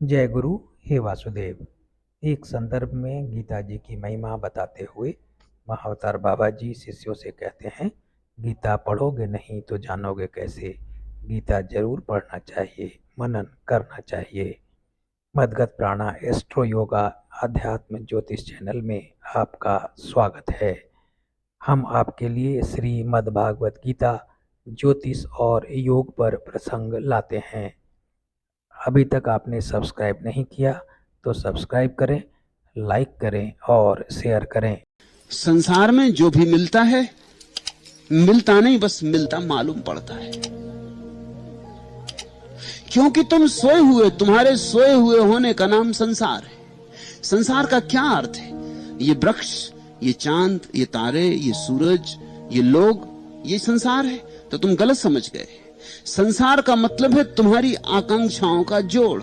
जय गुरु हे वासुदेव। एक संदर्भ में गीता जी की महिमा बताते हुए महाअवतार बाबा जी शिष्यों से कहते हैं, गीता पढ़ोगे नहीं तो जानोगे कैसे। गीता जरूर पढ़ना चाहिए, मनन करना चाहिए। मदगत प्राणा एस्ट्रो योगा आध्यात्म ज्योतिष चैनल में आपका स्वागत है। हम आपके लिए श्रीमद् भागवत गीता ज्योतिष और योग पर प्रसंग लाते हैं। अभी तक आपने सब्सक्राइब नहीं किया तो सब्सक्राइब करें, लाइक करें और शेयर करें। संसार में जो भी मिलता है, मिलता नहीं, बस मिलता मालूम पड़ता है। क्योंकि तुम सोए हुए, तुम्हारे सोए हुए होने का नाम संसार है। संसार का क्या अर्थ है? ये वृक्ष, ये चांद, ये तारे, ये सूरज, ये लोग, ये संसार है। तो तुम गलत समझ गए। संसार का मतलब है तुम्हारी आकांक्षाओं का जोड़,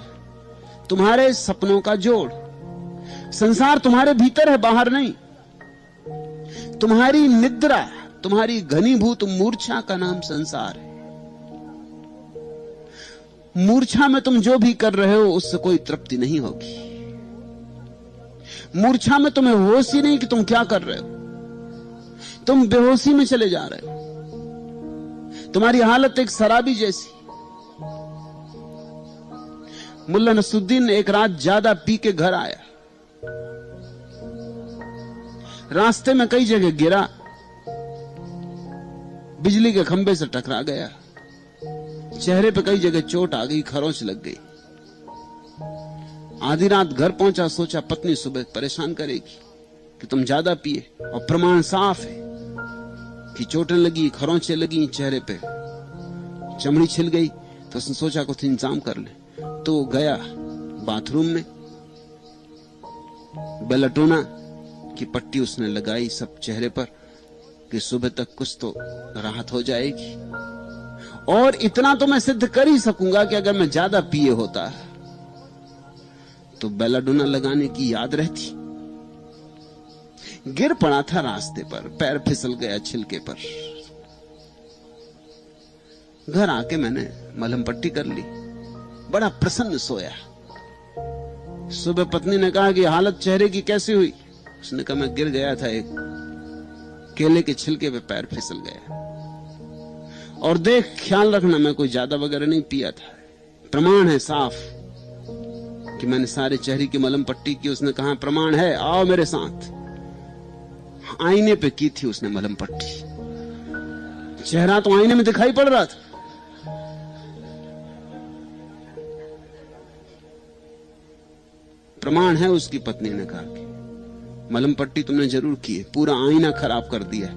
तुम्हारे सपनों का जोड़। संसार तुम्हारे भीतर है, बाहर नहीं। तुम्हारी निद्रा, तुम्हारी घनीभूत मूर्छा का नाम संसार है। मूर्छा में तुम जो भी कर रहे हो उससे कोई तृप्ति नहीं होगी। मूर्छा में तुम्हें होश ही नहीं कि तुम क्या कर रहे हो। तुम बेहोशी में चले जा रहे हो। तुम्हारी हालत एक शराबी जैसी। मुल्ला नसरुद्दीन एक रात ज्यादा पी के घर आया। रास्ते में कई जगह गिरा, बिजली के खंभे से टकरा गया। चेहरे पे कई जगह चोट आ गई, खरोंच लग गई। आधी रात घर पहुंचा, सोचा पत्नी सुबह परेशान करेगी कि तुम ज्यादा पिए, और प्रमाण साफ है कि चोटें लगी, खरोंचें लगी, चेहरे पे चमड़ी छिल गई। तो उसने सोचा कुछ इंतजाम कर ले। तो गया बाथरूम में, बेलाटोना की पट्टी उसने लगाई सब चेहरे पर कि सुबह तक कुछ तो राहत हो जाएगी। और इतना तो मैं सिद्ध कर ही सकूंगा कि अगर मैं ज्यादा पिए होता तो बेलाडोना लगाने की याद रहती। गिर पड़ा था रास्ते पर, पैर फिसल गया छिलके पर। घर आके मैंने मलहम पट्टी कर ली, बड़ा प्रसन्न सोया। सुबह पत्नी ने कहा कि हालत चेहरे की कैसी हुई? उसने कहा मैं गिर गया था, एक केले के छिलके पे पैर फिसल गया। और देख, ख्याल रखना मैं कोई ज्यादा वगैरह नहीं पिया था। प्रमाण है साफ कि मैंने सारे चेहरे की मलहम पट्टी की। उसने कहा प्रमाण है, आओ मेरे साथ। आईने पे की थी उसने मलहम पट्टी। चेहरा तो आईने में दिखाई पड़ रहा था। प्रमाण है, उसकी पत्नी ने कहा कि मलहम पट्टी तुमने जरूर की है, पूरा आईना खराब कर दिया है,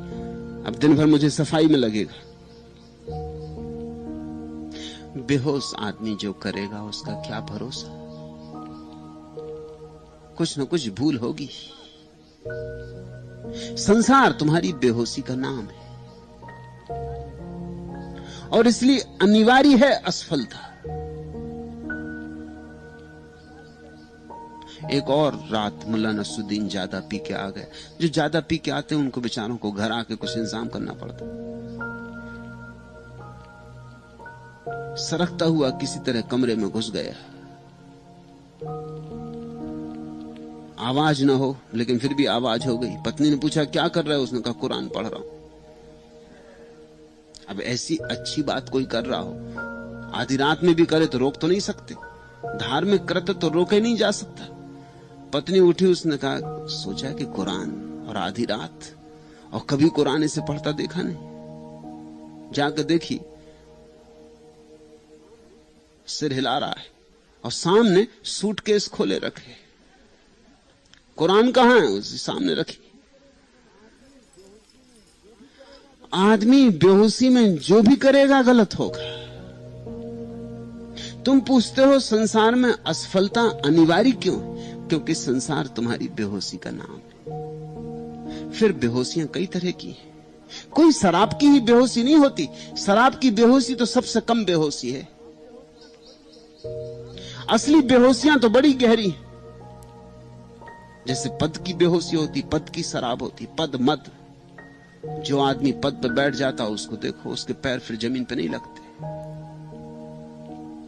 अब दिन भर मुझे सफाई में लगेगा। बेहोश आदमी जो करेगा उसका क्या भरोसा, कुछ न कुछ भूल होगी। संसार तुम्हारी बेहोशी का नाम है, और इसलिए अनिवार्य है असफलता। एक और रात मुल्ला नसरुद्दीन ज्यादा पी के आ गए। जो ज्यादा पी के आते हैं उनको बेचारों को घर आके कुछ इंतजाम करना पड़ता। सरकता हुआ किसी तरह कमरे में घुस गया। आवाज ना हो, लेकिन फिर भी आवाज हो गई। पत्नी ने पूछा क्या कर रहा है? उसने कहा कुरान पढ़ रहा हूं। अब ऐसी अच्छी बात कोई कर रहा हो, आधी रात में भी करे तो रोक तो नहीं सकते। धार्मिक कृत्य तो रोके नहीं जा सकता। पत्नी उठी, उसने कहा सोचा कि कुरान और आधी रात, और कभी कुरान इसे पढ़ता देखा नहीं। जाकर देखी, सिर हिला रहा है और सामने सूटकेस खोले रखे। कुरान कहां है? उसी सामने रखी। आदमी बेहोशी में जो भी करेगा गलत होगा। तुम पूछते हो संसार में असफलता अनिवार्य क्यों? क्योंकि संसार तुम्हारी बेहोशी का नाम है। फिर बेहोशियां कई तरह की हैं। कोई शराब की ही बेहोशी नहीं होती। शराब की बेहोशी तो सबसे कम बेहोशी है। असली बेहोशियां तो बड़ी गहरी हैं। जैसे पद की बेहोशी होती, पद की शराब होती, पद मद। जो आदमी पद पर बैठ जाता उसको देखो, उसके पैर फिर जमीन पर नहीं लगते।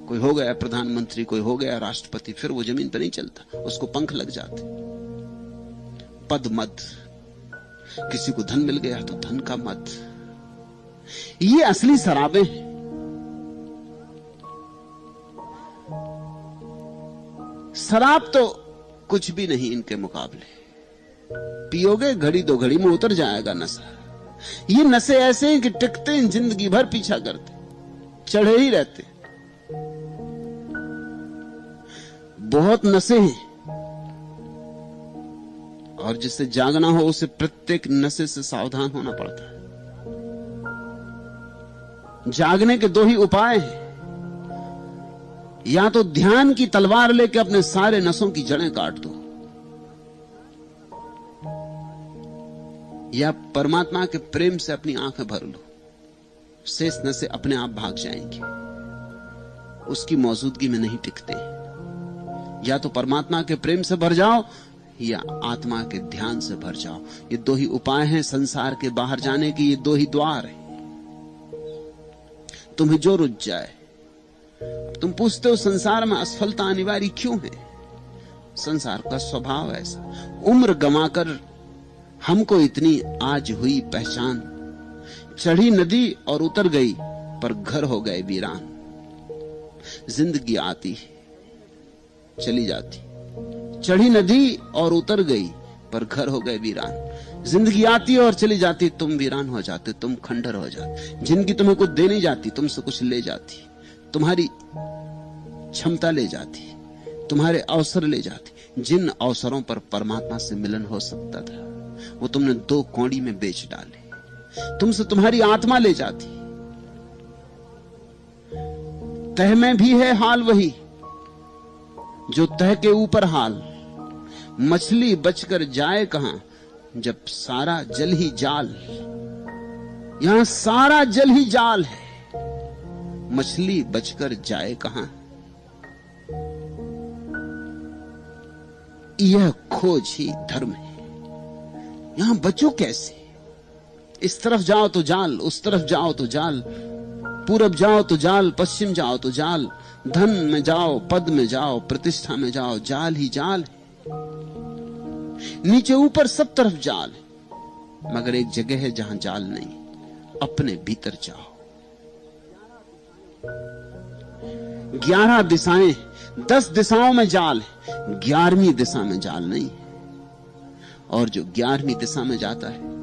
कोई हो गया प्रधानमंत्री, कोई हो गया राष्ट्रपति, फिर वो जमीन पर नहीं चलता, उसको पंख लग जाते। पद मद, किसी को धन मिल गया तो धन का मद, ये असली शराबें हैं। शराब तो कुछ भी नहीं इनके मुकाबले। पियोगे घड़ी दो घड़ी में उतर जाएगा नशा। ये नशे ऐसे हैं कि टिकते हैं, जिंदगी भर पीछा करते, चढ़े ही रहते। बहुत नशे हैं, और जिससे जागना हो उसे प्रत्येक नशे से सावधान होना पड़ता है। जागने के दो ही उपाय हैं, या तो ध्यान की तलवार लेकर अपने सारे नसों की जड़ें काट दो, या परमात्मा के प्रेम से अपनी आंखें भर लो, शेष नशे अपने आप भाग जाएंगे, उसकी मौजूदगी में नहीं टिकते। या तो परमात्मा के प्रेम से भर जाओ, या आत्मा के ध्यान से भर जाओ। ये दो ही उपाय हैं संसार के बाहर जाने के, ये दो ही द्वार हैं। तुम्हें जो रुझ जाए। तुम पूछते हो संसार में असफलता अनिवार्य क्यों है? संसार का स्वभाव ऐसा। उम्र गंवाकर हमको इतनी आज हुई पहचान, चढ़ी नदी और उतर गई पर घर हो गए वीरान। जिंदगी आती चली जाती, चढ़ी नदी और उतर गई पर घर हो गए वीरान। जिंदगी आती और चली जाती, तुम वीरान हो जाते, तुम खंडर हो जाते। जिंदगी तुम्हें कुछ दे नहीं जाती, तुमसे कुछ ले जाती, तुम्हारी क्षमता ले जाती, तुम्हारे अवसर ले जाती। जिन अवसरों पर परमात्मा से मिलन हो सकता था वो तुमने दो कौड़ी में बेच डाले। तुमसे तुम्हारी आत्मा ले जाती। तह में भी है हाल वही जो तह के ऊपर हाल। मछली बचकर जाए कहां जब सारा जल ही जाल। यहां सारा जल ही जाल है, मछली बचकर जाए कहां। यह खोज ही धर्म है। यहां बचो कैसे? इस तरफ जाओ तो जाल, उस तरफ जाओ तो जाल, पूरब जाओ तो जाल, पश्चिम जाओ तो जाल, धन में जाओ, पद में जाओ, प्रतिष्ठा में जाओ, जाल ही जाल है। नीचे ऊपर सब तरफ जाल है, मगर एक जगह है जहां जाल नहीं, अपने भीतर जाओ। 11 दिशाएं, 10 दिशाओं में जाल है, 11वीं दिशा में जाल नहीं। और जो 11वीं दिशा में जाता है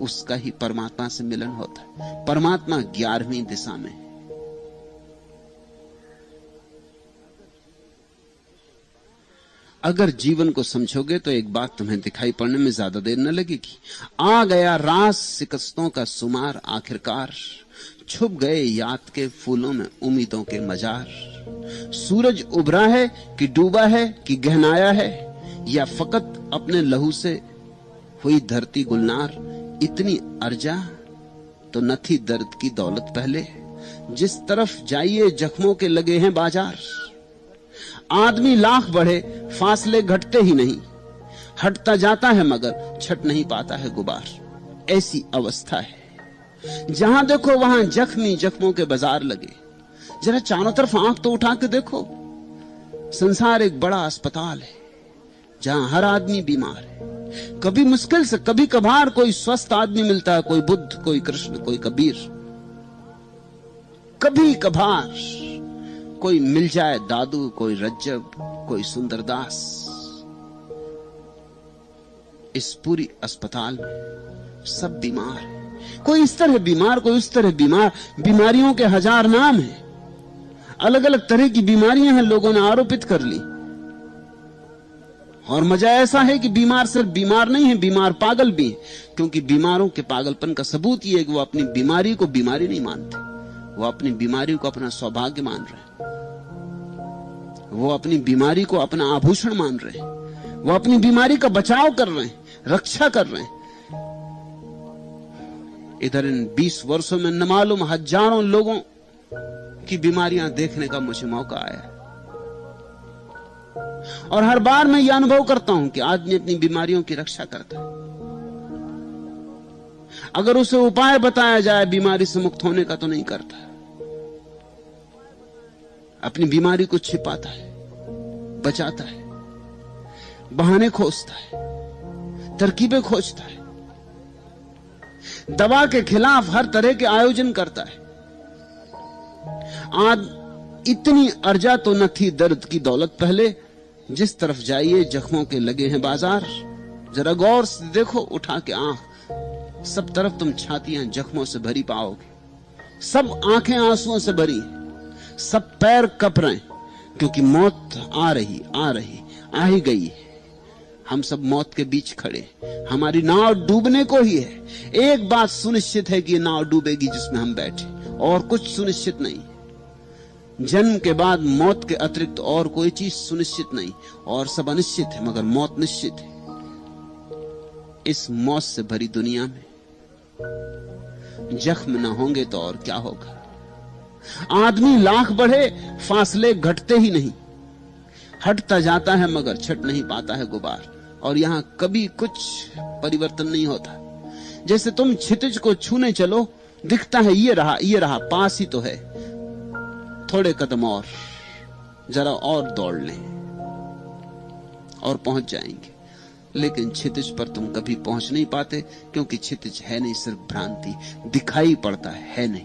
उसका ही परमात्मा से मिलन होता है। परमात्मा 11वीं दिशा में है। अगर जीवन को समझोगे तो एक बात तुम्हें दिखाई पड़ने में ज्यादा देर न लगेगी। आ गया रास शिकस्तों का सुमार, आखिरकार छुप गए याद के फूलों में उम्मीदों के मजार। सूरज उभरा है कि डूबा है कि गहनाया है, या फकत अपने लहू से हुई धरती गुलनार। इतनी अर्जा तो न थी दर्द की दौलत पहले, जिस तरफ जाइए जख्मों के लगे हैं बाजार। आदमी लाख बढ़े फासले घटते ही नहीं, हटता जाता है मगर छट नहीं पाता है गुबार। ऐसी अवस्था है जहां देखो वहां जख्मी जख्मों के बाजार लगे। जरा चारों तरफ आंख तो उठा के देखो। संसार एक बड़ा अस्पताल है जहां हर आदमी बीमार है। कभी मुश्किल से कभी कभार कोई स्वस्थ आदमी मिलता है, कोई बुद्ध, कोई कृष्ण, कोई कबीर। कभी कभार कोई मिल जाए, दादू, कोई रज्जब, कोई सुंदरदास। इस पूरी अस्पताल में सब बीमार है। कोई इस तरह बीमार, कोई उस तरह बीमार। बीमारियों के 1000 नाम हैं, अलग अलग तरह की बीमारियां हैं, लोगों ने आरोपित कर ली। और मजा ऐसा है कि बीमार सिर्फ बीमार नहीं है, बीमार पागल भी है। क्योंकि बीमारों के पागलपन का सबूत यह है कि वो अपनी बीमारी को बीमारी नहीं मानते, वो अपनी बीमारी को अपना सौभाग्य मान रहे हैं, वो अपनी बीमारी को अपना आभूषण मान रहे हैं, वो अपनी बीमारी का बचाव कर रहे हैं, रक्षा कर रहे हैं। इधर इन 20 वर्षों में न मालूम हजारों लोगों की बीमारियां देखने का मुझे मौका आया, और हर बार मैं यह अनुभव करता हूं कि आदमी अपनी बीमारियों की रक्षा करता है। अगर उसे उपाय बताया जाए बीमारी से मुक्त होने का तो नहीं करता। अपनी बीमारी को छिपाता है, बचाता है, बहाने खोजता है, तरकीबें खोजता है, दवा के खिलाफ हर तरह के आयोजन करता है। आज इतनी अर्जा तो न थी दर्द की दौलत पहले, जिस तरफ जाइए जख्मों के लगे हैं बाजार। जरा गौर से देखो, उठा के आंख, सब तरफ तुम छातियां जख्मों से भरी पाओगे, सब आंखें आंसुओं से भरी, सब पैर कप रहे, क्योंकि मौत आ रही आ ही गई है। हम सब मौत के बीच खड़े, हमारी नाव डूबने को ही है। एक बात सुनिश्चित है कि ये नाव डूबेगी जिसमें हम बैठे, और कुछ सुनिश्चित नहीं। जन्म के बाद मौत के अतिरिक्त और कोई चीज सुनिश्चित नहीं, और सब अनिश्चित है, मगर मौत निश्चित है। इस मौत से भरी दुनिया में जख्म ना होंगे तो और क्या होगा। आदमी लाख बढ़े, फासले घटते ही नहीं, हटता जाता है मगर छट नहीं पाता है गुबार। और यहां कभी कुछ परिवर्तन नहीं होता। जैसे तुम क्षितिज को छूने चलो, दिखता है ये रहा, पास ही तो है, थोड़े कदम और, जरा और दौड़ लें और पहुंच जाएंगे। लेकिन क्षितिज पर तुम कभी पहुंच नहीं पाते, क्योंकि क्षितिज है नहीं, सिर्फ भ्रांति, दिखाई पड़ता है नहीं।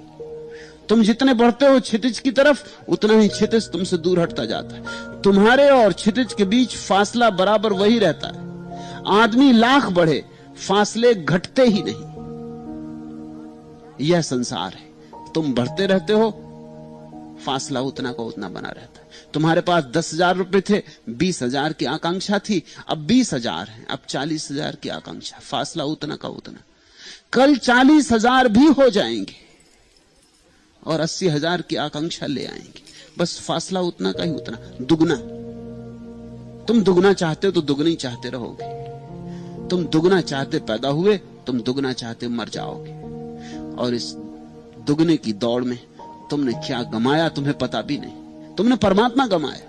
तुम जितने बढ़ते हो क्षितिज की तरफ, उतना ही क्षितिज तुमसे दूर हटता जाता है। तुम्हारे और क्षितिज के बीच फासला बराबर वही रहता है। आदमी लाख बढ़े, फासले घटते ही नहीं। यह संसार है, तुम बढ़ते रहते हो, फासला उतना का उतना बना रहता है। तुम्हारे पास 10,000 रुपए थे, 20,000 की आकांक्षा थी, अब 20,000 है, अब 40,000 की आकांक्षा, फासला उतना का उतना। कल 40,000 भी हो जाएंगे और 80,000 की आकांक्षा ले आएंगे, बस फासला उतना का ही उतना, दुगना। तुम दुगना चाहते हो तो दुगनी चाहते रहोगे। तुम दुगना चाहते पैदा हुए, तुम दुगना चाहते मर जाओगे। और इस दुगने की दौड़ में तुमने क्या गमाया तुम्हें पता भी नहीं। तुमने परमात्मा गमाया।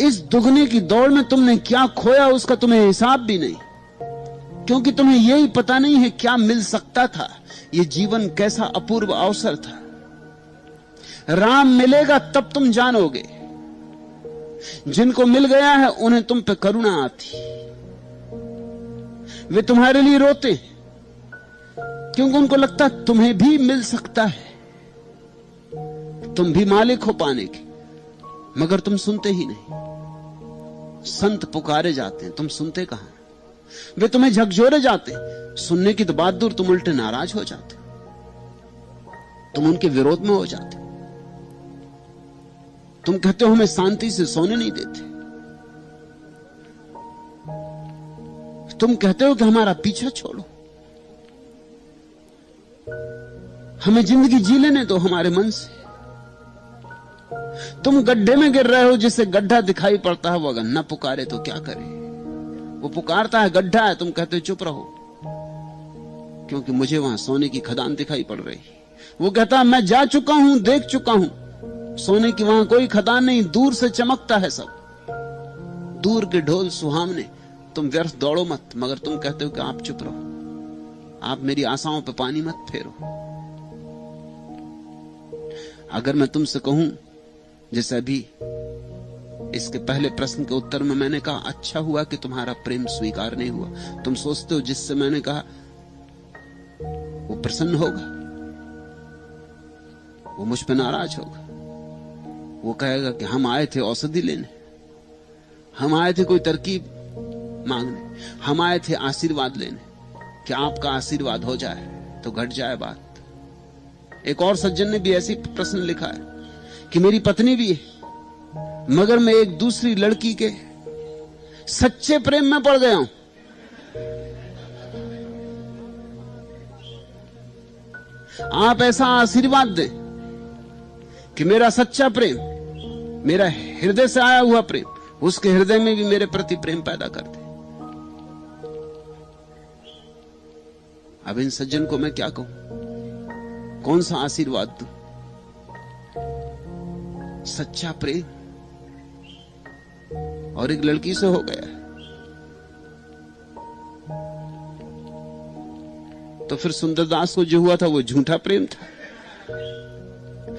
इस दुगने की दौड़ में तुमने क्या खोया उसका तुम्हें हिसाब भी नहीं, क्योंकि तुम्हें यही पता नहीं है क्या मिल सकता था। यह जीवन कैसा अपूर्व अवसर था। राम मिलेगा तब तुम जानोगे। जिनको मिल गया है उन्हें तुम पे करुणा आती, वे तुम्हारे लिए रोते, क्योंकि उनको लगता तुम्हें भी मिल सकता है, तुम भी मालिक हो पाने के, मगर तुम सुनते ही नहीं। संत पुकारे जाते हैं, तुम सुनते कहां। वे तुम्हें झकझोरे जाते, सुनने की तो बात दूर, तुम उल्टे नाराज हो जाते, तुम उनके विरोध में हो जाते। तुम कहते हो हमें शांति से सोने नहीं देते, तुम कहते हो कि हमारा पीछा छोड़ो, हमें जिंदगी जी लेने दो हमारे मन से। तुम गड्ढे में गिर रहे हो, जिसे गड्ढा दिखाई पड़ता है वो अगर न पुकारे तो क्या करे। वो पुकारता है गड्ढा है, तुम कहते हो चुप रहो, क्योंकि मुझे वहां सोने की खदान दिखाई पड़ रही। वो कहता है मैं जा चुका हूं, देख चुका हूं, सोने की वहां कोई खदान नहीं, दूर से चमकता है सब, दूर के ढोल सुहावने। तुम व्यर्थ दौड़ो मत, मगर तुम कहते हो कि आप चुप रहो, आप मेरी आशाओं पे पानी मत फेरो। अगर मैं तुमसे कहूं, जैसे अभी इसके पहले प्रश्न के उत्तर में मैंने कहा अच्छा हुआ कि तुम्हारा प्रेम स्वीकार नहीं हुआ, तुम सोचते हो जिससे मैंने कहा वो प्रसन्न होगा, वो मुझ पे नाराज होगा, वो कहेगा कि हम आए थे औषधि लेने, हम आए थे कोई तरकीब मांगने, हम आए थे आशीर्वाद लेने, कि आपका आशीर्वाद हो जाए तो घट जाए बात। एक और सज्जन ने भी ऐसी प्रश्न लिखा है कि मेरी पत्नी भी है, मगर मैं एक दूसरी लड़की के सच्चे प्रेम में पड़ गया हूं। आप ऐसा आशीर्वाद दें कि मेरा सच्चा प्रेम, मेरा हृदय से आया हुआ प्रेम, उसके हृदय में भी मेरे प्रति प्रेम पैदा कर दे। अब इन सज्जन को मैं क्या कहूं, कौन सा आशीर्वाद दूं? सच्चा प्रेम और एक लड़की से हो गया, तो फिर सुंदरदास को जो हुआ था वो झूठा प्रेम था।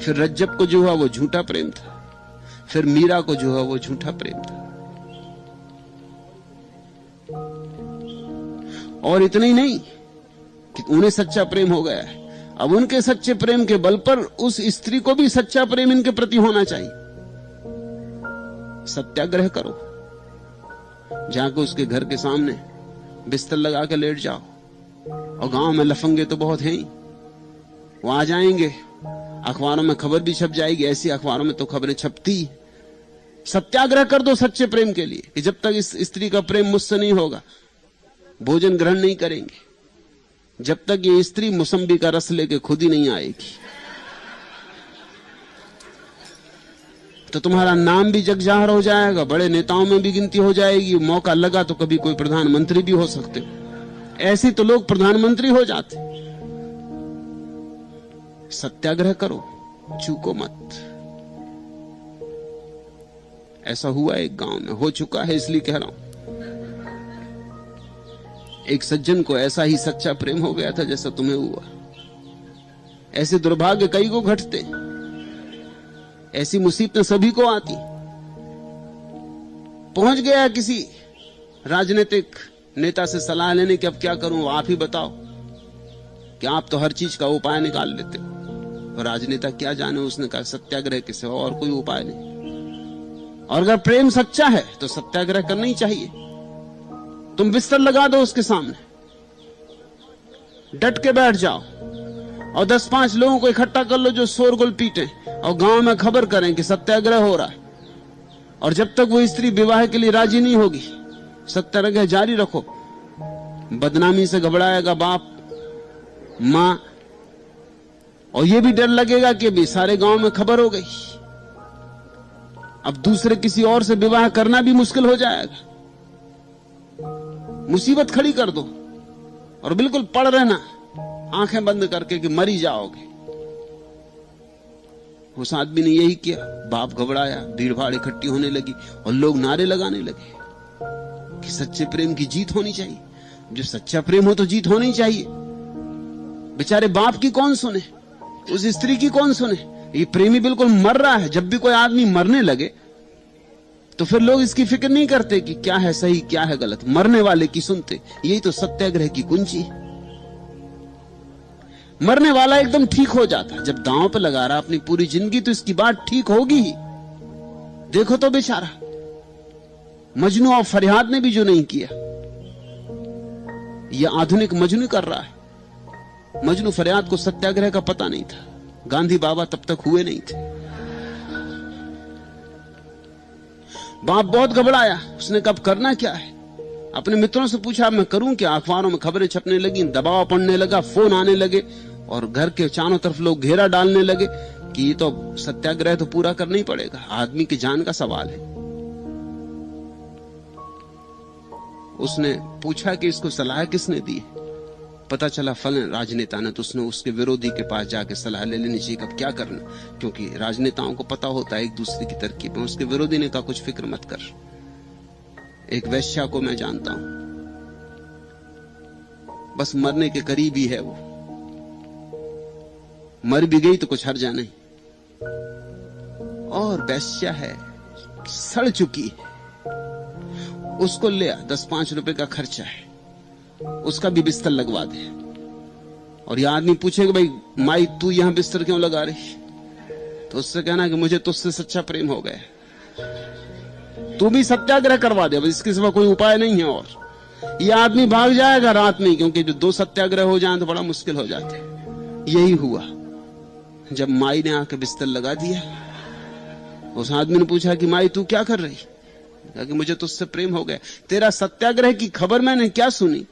फिर रज्जब को जो हुआ वो झूठा प्रेम था, फिर मीरा को जो हुआ वो झूठा प्रेम था। और इतना ही नहीं कि उन्हें सच्चा प्रेम हो गया है, अब उनके सच्चे प्रेम के बल पर उस स्त्री को भी सच्चा प्रेम इनके प्रति होना चाहिए। सत्याग्रह करो, जाकर उसके घर के सामने बिस्तर लगा के लेट जाओ, और गांव में लफंगे तो बहुत हैं ही, वो आ जाएंगे, अखबारों में खबर भी छप जाएगी, ऐसी अखबारों में तो खबरें छपती। सत्याग्रह कर दो सच्चे प्रेम के लिए कि जब तक इस स्त्री का प्रेम मुझसे नहीं होगा भोजन ग्रहण नहीं करेंगे, जब तक ये स्त्री मौसम्बी का रस लेके खुद ही नहीं आएगी। तो तुम्हारा नाम भी जग जाहिर हो जाएगा, बड़े नेताओं में भी गिनती हो जाएगी, मौका लगा तो कभी कोई प्रधानमंत्री भी हो सकते हो। ऐसे तो लोग प्रधानमंत्री हो जाते। सत्याग्रह करो, चूको मत। ऐसा हुआ एक गांव में, हो चुका है इसलिए कह रहा हूं। एक सज्जन को ऐसा ही सच्चा प्रेम हो गया था जैसा तुम्हें हुआ। ऐसे दुर्भाग्य कई को घटते, ऐसी मुसीबतें सभी को आती। पहुंच गया किसी राजनीतिक नेता से सलाह लेने की, अब क्या करूं, आप ही बताओ, कि आप तो हर चीज का उपाय निकाल लेते हो। और राजनेता क्या जाने, उसने कहा सत्याग्रह के सिवा और कोई उपाय नहीं। और अगर प्रेम सच्चा है तो सत्याग्रह करना ही चाहिए। तुम बिस्तर लगा दो उसके सामने, डट के बैठ जाओ, और 10-5 लोगों को इकट्ठा कर लो जो शोरगुल पीटे, और गांव में खबर करें कि सत्याग्रह हो रहा है। और जब तक वो स्त्री विवाह के लिए राजी नहीं होगी, सत्याग्रह जारी रखो। बदनामी से घबराएगा बाप, मां, और ये भी डर लगेगा कि अभी सारे गांव में खबर हो गई, अब दूसरे किसी और से विवाह करना भी मुश्किल हो जाएगा। मुसीबत खड़ी कर दो और बिल्कुल पड़ रहना आंखें बंद करके कि मरी जाओगे। उस आदमी ने यही किया। बाप घबराया, भीड़ भाड़ इकट्ठी होने लगी और लोग नारे लगाने लगे कि सच्चे प्रेम की जीत होनी चाहिए। जो सच्चा प्रेम हो तो जीत होनी चाहिए। बेचारे बाप की कौन सुने, उस स्त्री की कौन सुने, ये प्रेमी बिल्कुल मर रहा है। जब भी कोई आदमी मरने लगे तो फिर लोग इसकी फिक्र नहीं करते कि क्या है सही क्या है गलत, मरने वाले की सुनते। यही तो सत्याग्रह की कुंजी। मरने वाला एकदम ठीक हो जाता। जब दांव पे लगा रहा अपनी पूरी जिंदगी, तो इसकी बात ठीक होगी ही। देखो तो बेचारा मजनू और फरियाद ने भी जो नहीं किया, यह आधुनिक मजनू कर रहा है। मजनू फरियाद को सत्याग्रह का पता नहीं था, गांधी बाबा तब तक हुए नहीं थे। बाप बहुत घबराया, उसने कब करना क्या है। अपने मित्रों से पूछा मैं करूं क्या। अखबारों में खबरें छपने लगी, दबाव पड़ने लगा, फोन आने लगे, और घर के चारों तरफ लोग घेरा डालने लगे कि ये तो सत्याग्रह तो पूरा करना ही पड़ेगा, आदमी की जान का सवाल है। उसने पूछा कि इसको सलाह किसने दी। पता चला फलन राजनेता ने। तो उसने उसके विरोधी के पास जाके सलाह ले लेनी चाहिए कब क्या करना, क्योंकि राजनेताओं को पता होता है एक दूसरे की तरकीब में। उसके विरोधी ने कहा कुछ फिक्र मत कर, एक वैश्या को मैं जानता हूं, बस मरने के करीब ही है, वो मर भी गई तो कुछ हर्जा नहीं, और वैश्या है, सड़ चुकी है, उसको ले आ, 10-5 रुपए का खर्चा है, उसका भी बिस्तर लगवा दे। और यह आदमी पूछेगा भाई माई तू यहां बिस्तर क्यों लगा रही, तो उससे कहना कि मुझे तुझसे सच्चा प्रेम हो गया, तू भी सत्याग्रह करवा दे, बस इसके सिवा कोई उपाय नहीं है। और यह आदमी भाग जाएगा रात में, क्योंकि जो 2 सत्याग्रह हो जाए तो बड़ा मुश्किल हो जाते। यही हुआ। जब माई ने आके बिस्तर लगा दिया, उस आदमी ने पूछा कि माई तू क्या कर रही, कहा कि मुझे तुझसे प्रेम हो गया। तेरा सत्याग्रह की खबर मैंने क्या सुनी,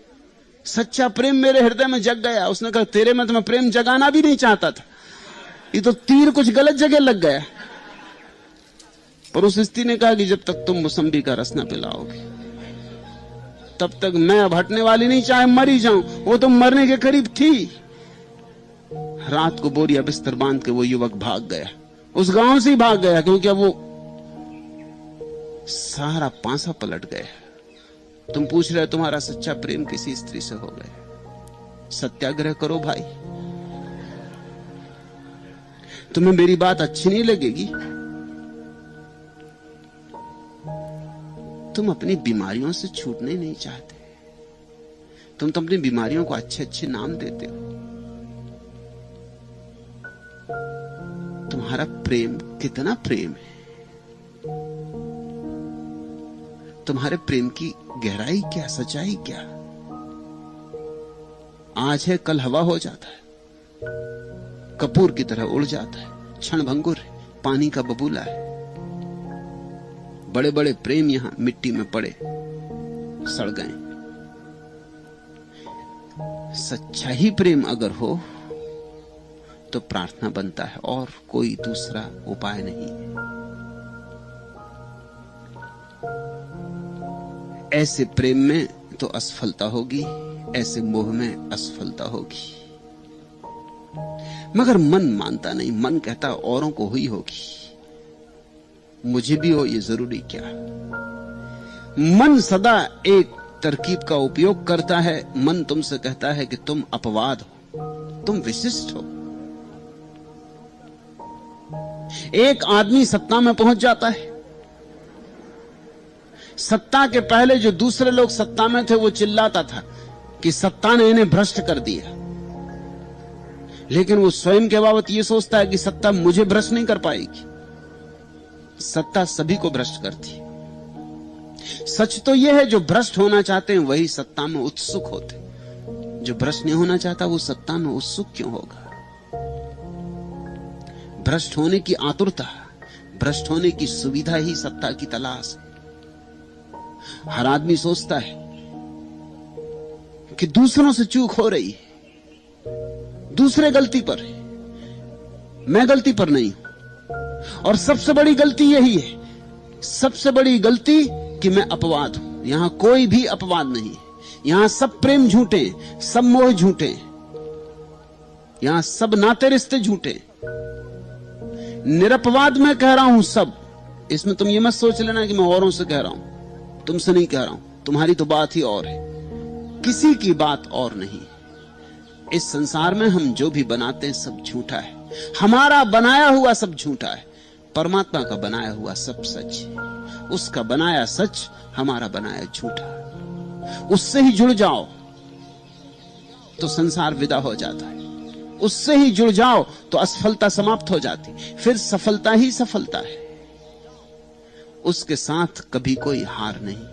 सच्चा प्रेम मेरे हृदय में जग गया। उसने कहा तेरे में तो मैं प्रेम जगाना भी नहीं चाहता था, ये तो तीर कुछ गलत जगह लग गया। पर उस स्त्री ने कहा कि जब तक तुम मौसम्बी का रस न पिलाओगे तब तक मैं अब हटने वाली नहीं, चाहे मरी जाऊं। वो तो मरने के करीब थी। रात को बोरिया बिस्तर बांध के वो युवक भाग गया, उस गांव से ही भाग गया, क्योंकि अब वो सारा पांसा पलट गया। तुम पूछ रहे तुम्हारा सच्चा प्रेम किसी स्त्री से हो गया, सत्याग्रह करो भाई। तुम्हें मेरी बात अच्छी नहीं लगेगी। तुम अपनी बीमारियों से छूटने नहीं चाहते। तुम तो अपनी बीमारियों को अच्छे अच्छे नाम देते हो। तुम्हारा प्रेम कितना प्रेम है, तुम्हारे प्रेम की गहराई क्या, सच्चाई क्या। आज है कल हवा हो जाता है, कपूर की तरह उड़ जाता है, क्षण भंगुर है, पानी का बबूला है। बड़े बड़े प्रेम यहां मिट्टी में पड़े सड़ गए। सच्चा ही प्रेम अगर हो तो प्रार्थना बनता है और कोई दूसरा उपाय नहीं है। ऐसे प्रेम में तो असफलता होगी, ऐसे मोह में असफलता होगी। मगर मन मानता नहीं, मन कहता औरों को हुई होगी, मुझे भी हो ये जरूरी क्या। मन सदा एक तरकीब का उपयोग करता है। मन तुमसे कहता है कि तुम अपवाद हो, तुम विशिष्ट हो। एक आदमी सत्ता में पहुंच जाता है, सत्ता के पहले जो दूसरे लोग सत्ता में थे वो चिल्लाता था कि सत्ता ने इन्हें भ्रष्ट कर दिया, लेकिन वो स्वयं के बाबत ये सोचता है कि सत्ता मुझे भ्रष्ट नहीं कर पाएगी। सत्ता सभी को भ्रष्ट करती है। सच तो यह है, जो भ्रष्ट होना चाहते हैं वही सत्ता में उत्सुक होते। जो भ्रष्ट नहीं होना चाहता वो सत्ता में उत्सुक क्यों होगा। भ्रष्ट होने की आतुरता, भ्रष्ट होने की सुविधा ही सत्ता की तलाश है। हर आदमी सोचता है कि दूसरों से चूक हो रही है, दूसरे गलती पर है, मैं गलती पर नहीं हूं। और सबसे बड़ी गलती यही है, सबसे बड़ी गलती कि मैं अपवाद हूं। यहां कोई भी अपवाद नहीं है। यहां सब प्रेम झूठे, सब मोह झूठे, यहां सब नाते रिश्ते झूठे। निरपवाद मैं कह रहा हूं सब। इसमें तुम ये मत सोच लेना कि मैं औरों से कह रहा हूं, तुमसे नहीं कह रहा हूं। तुम्हारी तो बात ही और है, किसी की बात और नहीं। इस संसार में हम जो भी बनाते हैं सब झूठा है। हमारा बनाया हुआ सब झूठा है, परमात्मा का बनाया हुआ सब सच है। उसका बनाया सच, हमारा बनाया झूठा। उससे ही जुड़ जाओ तो संसार विदा हो जाता है। उससे ही जुड़ जाओ तो असफलता समाप्त हो जाती, फिर सफलता ही सफलता है। उसके साथ कभी कोई हार नहीं,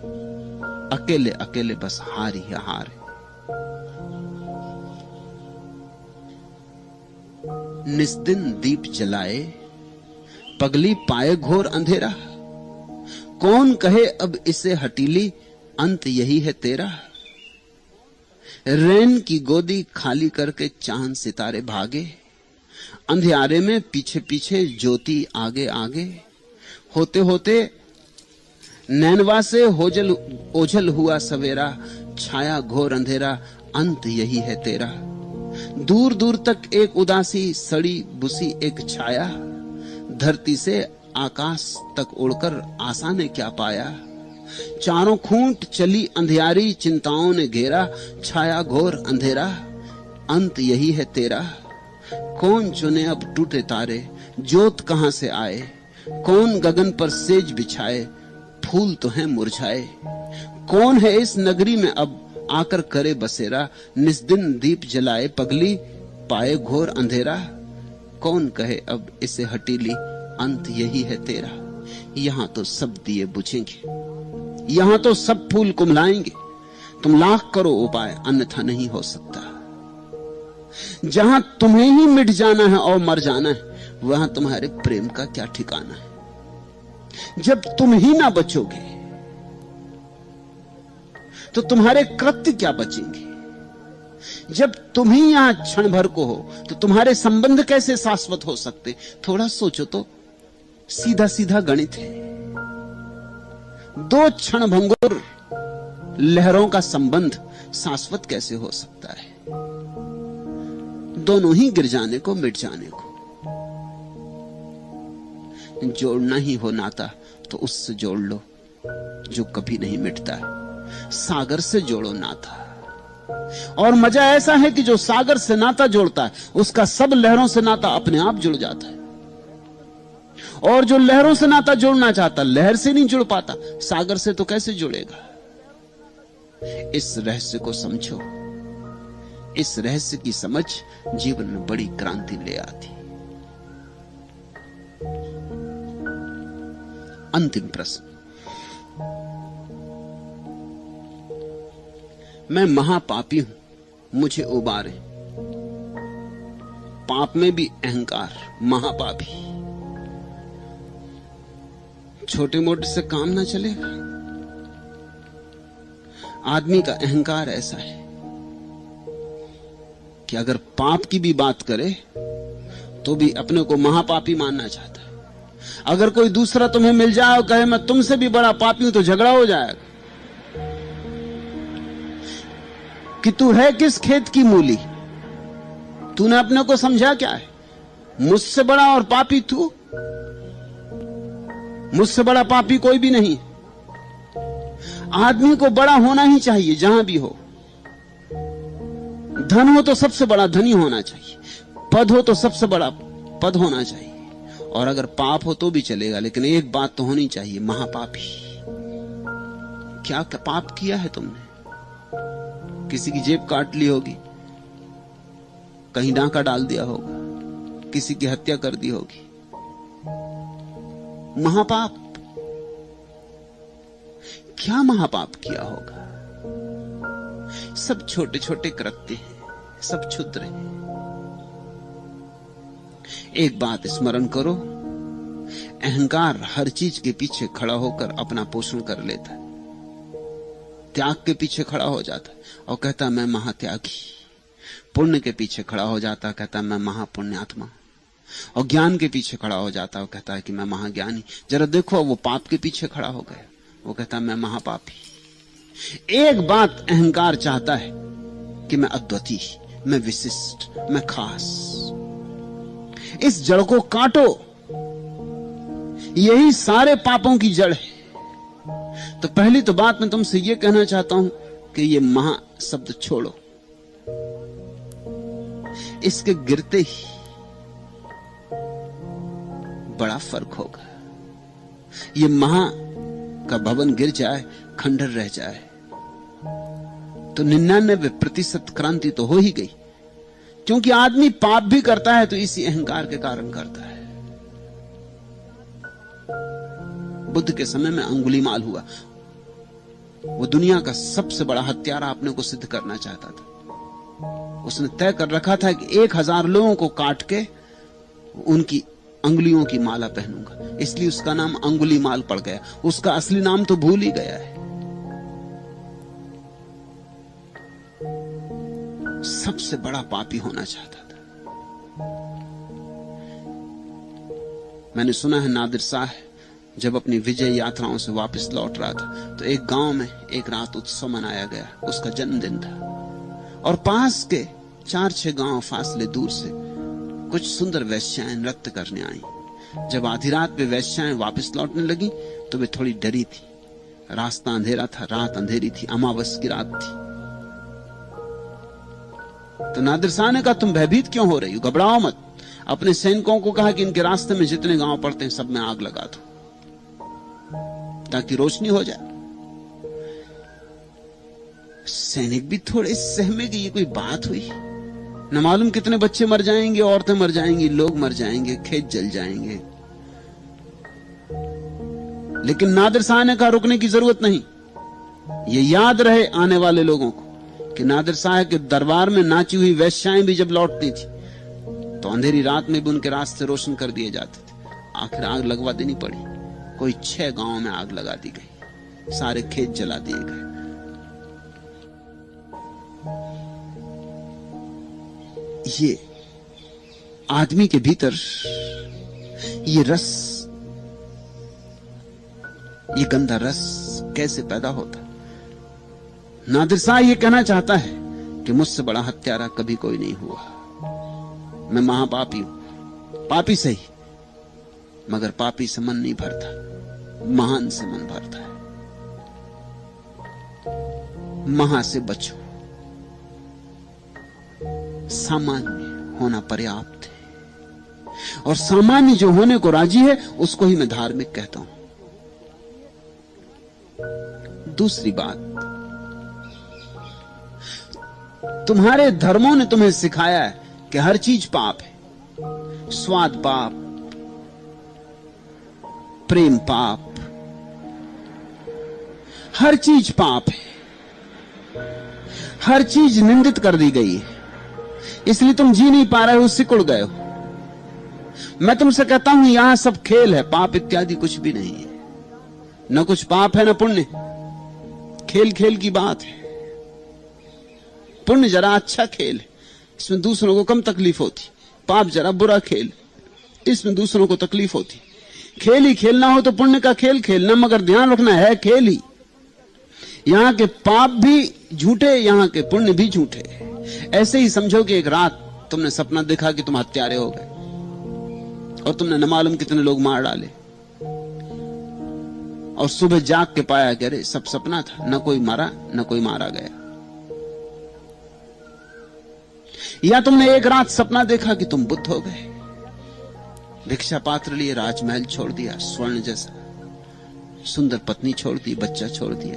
अकेले अकेले बस हार ही हार है। निस्दिन दीप जलाए, पगली पाए घोर अंधेरा। कौन कहे अब इसे हटीली, अंत यही है तेरा। रैन की गोदी खाली करके चांद सितारे भागे, अंधियारे में पीछे पीछे ज्योति आगे आगे। होते होते नैनवा से ओझल हुआ सवेरा, छाया घोर अंधेरा, अंत यही है तेरा। दूर दूर तक एक उदासी सड़ी बुसी एक छाया, धरती से आकाश तक उड़कर आशा ने क्या पाया। चारों खूंट चली अंधियारी, चिंताओं ने घेरा, छाया घोर अंधेरा, अंत यही है तेरा। कौन चुने अब टूटे तारे, ज्योत कहां से आए। कौन गगन पर सेज बिछाए, फूल तो हैं मुरझाए। कौन है इस नगरी में अब आकर करे बसेरा। निस्दिन दीप जलाए, पगली पाए घोर अंधेरा। कौन कहे अब इसे हटीली, अंत यही है तेरा। यहां तो सब दिए बुझेंगे, यहां तो सब फूल कुमलाएंगे। तुम लाख करो उपाय, अन्यथा नहीं हो सकता। जहां तुम्हें ही मिट जाना है और मर जाना है, वहां तुम्हारे प्रेम का क्या ठिकाना है। जब तुम ही ना बचोगे तो तुम्हारे कृत्य क्या बचेंगे। जब तुम ही यहां क्षण भर को हो तो तुम्हारे संबंध कैसे शाश्वत हो सकते। थोड़ा सोचो तो, सीधा सीधा गणित है। दो क्षण भंगुर लहरों का संबंध शाश्वत कैसे हो सकता है। दोनों ही गिर जाने को, मिट जाने को। जोड़ना ही हो नाता तो उससे जोड़ लो जो कभी नहीं मिटता है। सागर से जोड़ो नाता। और मजा ऐसा है कि जो सागर से नाता जोड़ता है उसका सब लहरों से नाता अपने आप जुड़ जाता है। और जो लहरों से नाता जोड़ना चाहता, लहर से नहीं जुड़ पाता, सागर से तो कैसे जुड़ेगा? इस रहस्य को समझो। इस रहस्य की समझ जीवन में बड़ी क्रांति ले आती। अंतिम प्रश्न, मैं महापापी हूं, मुझे उबारे। पाप में भी अहंकार, महापापी। छोटे मोटे से काम ना चलेगा। आदमी का अहंकार ऐसा है कि अगर पाप की भी बात करे तो भी अपने को महापापी मानना चाहता है। अगर कोई दूसरा तुम्हें मिल जाए और कहे मैं तुमसे भी बड़ा पापी हूं तो झगड़ा हो जाएगा कि तू है किस खेत की मूली। तूने अपने को समझा क्या है? मुझसे बड़ा और पापी तू? मुझसे बड़ा पापी कोई भी नहीं। आदमी को बड़ा होना ही चाहिए जहां भी हो। धन हो तो सबसे बड़ा धनी होना चाहिए, पद हो तो सबसे बड़ा पद होना चाहिए, और अगर पाप हो तो भी चलेगा, लेकिन एक बात तो होनी चाहिए, महापापी। क्या पाप किया है तुमने? किसी की जेब काट ली होगी, कहीं डांका डाल दिया होगा, किसी की हत्या कर दी होगी, महापाप। क्या महापाप किया होगा? सब छोटे छोटे कृत्य हैं, सब क्षुद्र हैं। एक बात स्मरण करो, अहंकार हर चीज के पीछे खड़ा होकर अपना पोषण कर लेता है। त्याग के पीछे खड़ा हो जाता है और कहता मैं महात्यागी। पुण्य के पीछे खड़ा हो जाता है, कहता मैं महापुण्यात्मा। और ज्ञान के पीछे खड़ा हो जाता है और कहता है कि मैं महाज्ञानी। जरा देखो, वो पाप के पीछे खड़ा हो गया, वो कहता मैं महापापी। एक बात अहंकार चाहता है कि मैं अद्वितीय, मैं विशिष्ट, मैं खास। इस जड़ को काटो, यही सारे पापों की जड़ है। तो पहली तो बात मैं तुमसे यह कहना चाहता हूं कि ये महा शब्द छोड़ो। इसके गिरते ही बड़ा फर्क होगा। ये महा का भवन गिर जाए, खंडर रह जाए, तो 99% क्रांति तो हो ही गई। क्योंकि आदमी पाप भी करता है तो इसी अहंकार के कारण करता है। बुद्ध के समय में अंगुलीमाल हुआ, वो दुनिया का सबसे बड़ा हत्यारा अपने को सिद्ध करना चाहता था। उसने तय कर रखा था कि 1000 लोगों को काट के उनकी अंगुलियों की माला पहनूंगा, इसलिए उसका नाम अंगुलीमाल पड़ गया। उसका असली नाम तो भूल ही गया है। सबसे बड़ा पापी होना चाहता था। मैंने सुना है नादिर शाह जब अपनी विजय यात्राओं से वापस लौट रहा था तो एक गांव में एक रात उत्सव मनाया गया। उसका जन्मदिन था और पास के 4-6 गांव फासले दूर से कुछ सुंदर वेश्याएं नृत्य करने आई। जब आधी रात वे वेश्याएं वापस लौटने लगी तो वे थोड़ी डरी थी। रास्ता अंधेरा था, रात अंधेरी थी, अमावस की रात थी। तो नादिर शाह ने कहा तुम भयभीत क्यों हो रही हो, घबराओ मत। अपने सैनिकों को कहा कि इनके रास्ते में जितने गांव पड़ते हैं सब में आग लगा दो ताकि रोशनी हो जाए। सैनिक भी थोड़े सहमे कि ये कोई बात हुई। न मालूम कितने बच्चे मर जाएंगे, औरतें मर जाएंगी, लोग मर जाएंगे, खेत जल जाएंगे। लेकिन नादिर शाह ने कहा रुकने की जरूरत नहीं। ये याद रहे आने वाले लोगों को कि नादिर शाह के दरबार में नाची हुई वेश्याएं भी जब लौटती थी तो अंधेरी रात में भी उनके रास्ते रोशन कर दिए जाते थे। आखिर आग लगवा देनी पड़ी। कोई 6 गांवों में आग लगा दी गई, सारे खेत जला दिए गए। ये आदमी के भीतर ये रस, ये गंदा रस कैसे पैदा होता? नादिर शाह ये कहना चाहता है कि मुझसे बड़ा हत्यारा कभी कोई नहीं हुआ। मैं महापापी हूं, पापी सही, मगर पापी से मन नहीं भरता, महान से मन भरता है। महा से बचो, सामान्य होना पर्याप्त है। और सामान्य जो होने को राजी है उसको ही मैं धार्मिक कहता हूं। दूसरी बात, तुम्हारे धर्मों ने तुम्हें सिखाया है कि हर चीज पाप है। स्वाद पाप, प्रेम पाप, हर चीज पाप है, हर चीज निंदित कर दी गई है, इसलिए तुम जी नहीं पा रहे हो, सिकुड़ गए हो। मैं तुमसे कहता हूं यहां सब खेल है, पाप इत्यादि कुछ भी नहीं है। न कुछ पाप है न पुण्य, खेल खेल की बात है। पुण्य जरा अच्छा खेल है, इसमें दूसरों को कम तकलीफ होती। पाप जरा बुरा खेल, इसमें दूसरों को तकलीफ होती। खेल ही खेलना हो तो पुण्य का खेल खेलना, मगर ध्यान रखना है खेल ही। यहां के पाप भी झूठे, यहां के पुण्य भी झूठे। ऐसे ही समझो कि एक रात तुमने सपना देखा कि तुम हत्यारे हो गए और तुमने न मालूम कितने लोग मार डाले, और सुबह जाग के पाया कि अरे सब सपना था, न कोई मारा न कोई मारा गया। या तुमने एक रात सपना देखा कि तुम बुद्ध हो गए, भिक्षा पात्र लिए राजमहल छोड़ दिया, स्वर्ण जैसा, सुंदर पत्नी छोड़ दी, बच्चा छोड़ दिया,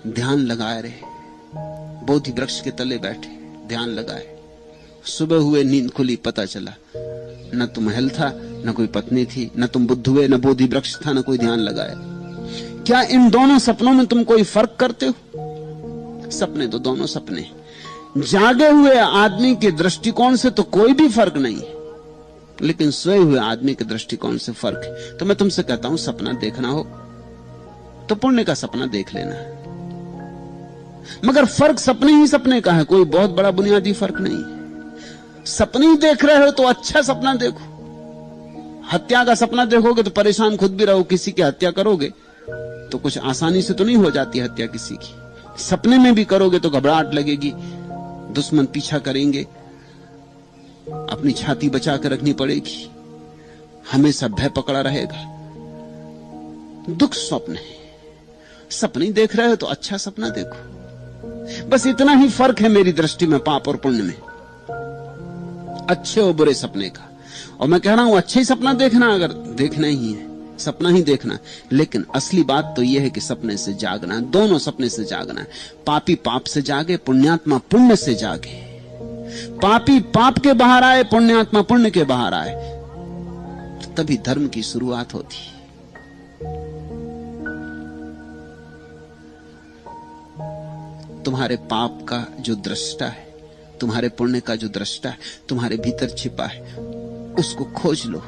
ध्यान लगाए रहे, बोधि वृक्ष के तले बैठे, ध्यान लगाए। सुबह हुए नींद खुली, पता चला न तुम महल था, न कोई पत्नी थी, न तुम बुद्ध हुए, न बोधि वृक्ष था, न कोई ध्यान लगाया। क्या इन दोनों सपनों में तुम कोई फर्क करते हो? सपने तो दोनों सपने। जागे हुए आदमी के दृष्टिकोण से तो कोई भी फर्क नहीं है, लेकिन सोए हुए आदमी के दृष्टिकोण से फर्क है। तो मैं तुमसे कहता हूं सपना देखना हो तो पुण्य का सपना देख लेना है, मगर फर्क सपने ही सपने का है, कोई बहुत बड़ा बुनियादी फर्क नहीं है। सपने ही देख रहे हो तो अच्छा सपना देखो। हत्या का सपना देखोगे तो परेशान खुद भी रहो, किसी की हत्या करोगे तो कुछ आसानी से तो नहीं हो जाती हत्या किसी की। सपने में भी करोगे तो घबराहट लगेगी, दुश्मन पीछा करेंगे, अपनी छाती बचा कर रखनी पड़ेगी, हमेशा भय पकड़ा रहेगा। दुख स्वप्न है। सपने देख रहे हो तो अच्छा सपना देखो। बस इतना ही फर्क है मेरी दृष्टि में पाप और पुण्य में, अच्छे और बुरे सपने का। और मैं कह रहा हूं अच्छे ही सपना देखना, अगर देखना ही है सपना ही देखना, लेकिन असली बात तो यह है कि सपने से जागना, दोनों सपने से जागना है। पापी पाप से जागे, पुण्यात्मा पुण्य से जागे। पापी पाप के बाहर आए, पुण्यात्मा पुण्य के बाहर आए, तभी धर्म की शुरुआत होती। तुम्हारे पाप का जो दृष्टा है, तुम्हारे पुण्य का जो दृष्टा है, तुम्हारे भीतर छिपा है, उसको खोज लो।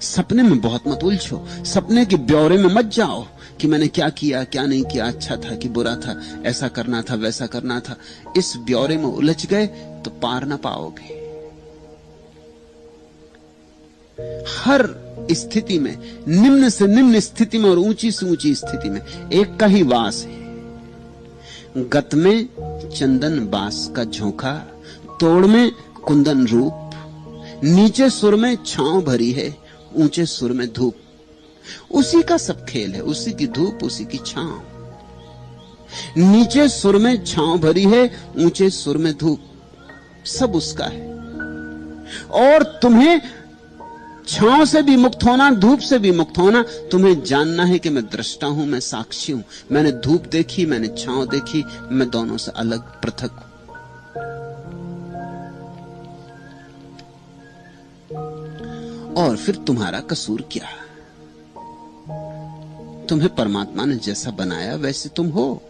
सपने में बहुत मत उलझो, सपने के ब्यौरे में मत जाओ कि मैंने क्या किया क्या नहीं किया, अच्छा था कि बुरा था, ऐसा करना था वैसा करना था। इस ब्यौरे में उलझ गए तो पार ना पाओगे। हर स्थिति में, निम्न से निम्न स्थिति में और ऊंची से ऊंची स्थिति में एक का ही वास है। गत में चंदन बास का झोंका, तोड़ में कुंदन रूप, नीचे सुर में छांव भरी है, ऊंचे सुर में धूप। उसी का सब खेल है, उसी की धूप उसी की छांव। नीचे सुर में छांव भरी है, ऊंचे सुर में धूप, सब उसका है। और तुम्हें छांव से भी मुक्त होना, धूप से भी मुक्त होना। तुम्हें जानना है कि मैं दृष्टा हूं, मैं साक्षी हूं। मैंने धूप देखी, मैंने छांव देखी, मैं दोनों से अलग पृथक हूं। और फिर तुम्हारा कसूर क्या? तुम्हें परमात्मा ने जैसा बनाया वैसे तुम हो।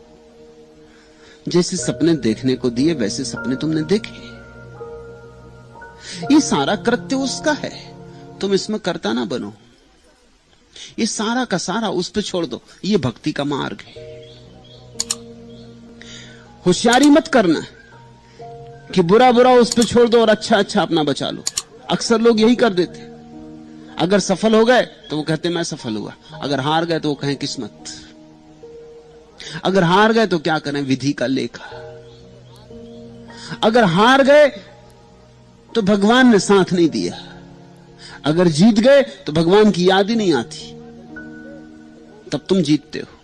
जैसे सपने देखने को दिए वैसे सपने तुमने देखे। ये सारा कृत्य उसका है, तुम इसमें कर्ता ना बनो। ये सारा का सारा उस पे छोड़ दो। ये भक्ति का मार्ग है। होशियारी मत करना कि बुरा बुरा उस पे छोड़ दो और अच्छा अच्छा अपना बचा लो। अक्सर लोग यही कर देते। अगर सफल हो गए तो वो कहते मैं सफल हुआ, अगर हार गए तो वो कहें किस्मत। अगर हार गए तो क्या करें, विधि का लेखा। अगर हार गए तो भगवान ने साथ नहीं दिया, अगर जीत गए तो भगवान की याद ही नहीं आती, तब तुम जीतते हो।